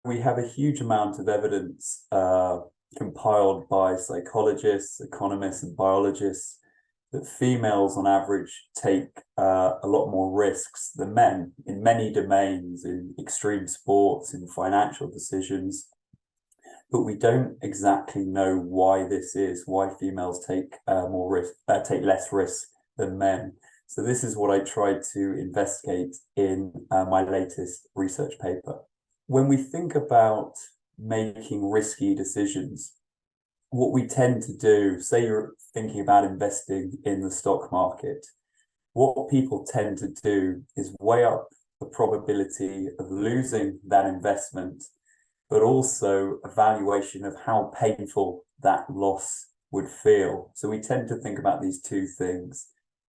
We have a huge amount of evidence compiled by psychologists, economists, and biologists that females on average take a lot more risks than men in many domains, in extreme sports, in financial decisions. But we don't exactly know why this is, why females take take less risk than men. So this is what I tried to investigate in my latest research paper. When we think about making risky decisions, what we tend to do, say you're thinking about investing in the stock market, what people tend to do is weigh up the probability of losing that investment, but also a valuation of how painful that loss would feel. So we tend to think about these two things,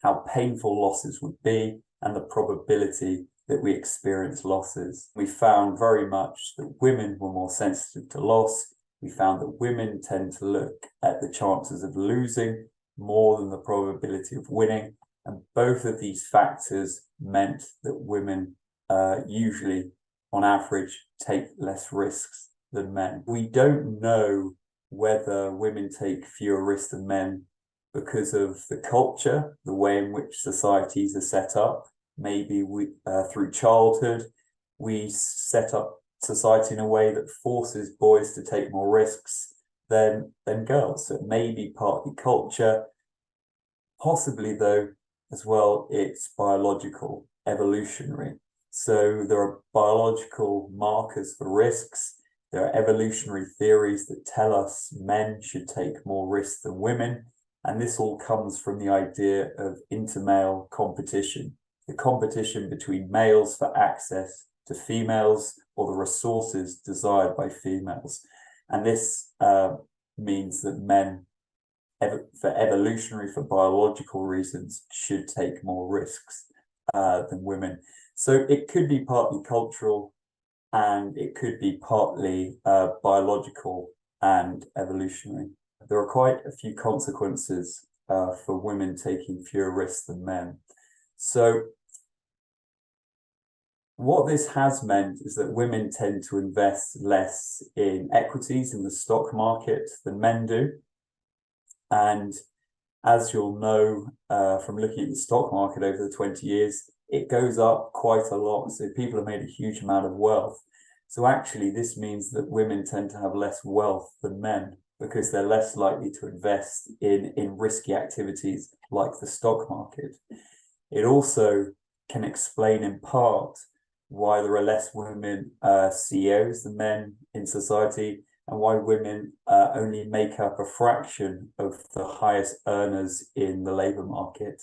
how painful losses would be and the probability that we experience losses. We found very much that women were more sensitive to loss. We found that women tend to look at the chances of losing more than the probability of winning. And both of these factors meant that women usually, on average, take less risks than men. We don't know whether women take fewer risks than men because of the culture, the way in which societies are set up. Maybe through childhood, we set up society in a way that forces boys to take more risks than girls. So it may be partly culture, possibly though as well it's biological, evolutionary. So there are biological markers for risks. There are evolutionary theories that tell us men should take more risks than women. And this all comes from the idea of intermale competition, the competition between males for access to females or the resources desired by females. And this means that men, for evolutionary, for biological reasons, should take more risks than women. So it could be partly cultural and it could be partly biological and evolutionary. There are quite a few consequences for women taking fewer risks than men. So what this has meant is that women tend to invest less in equities in the stock market than men do. And as you'll know from looking at the stock market over the 20 years, it goes up quite a lot. So people have made a huge amount of wealth. So actually, this means that women tend to have less wealth than men because they're less likely to invest in risky activities like the stock market. It also can explain in part why there are less women CEOs than men in society, and why women only make up a fraction of the highest earners in the labour market.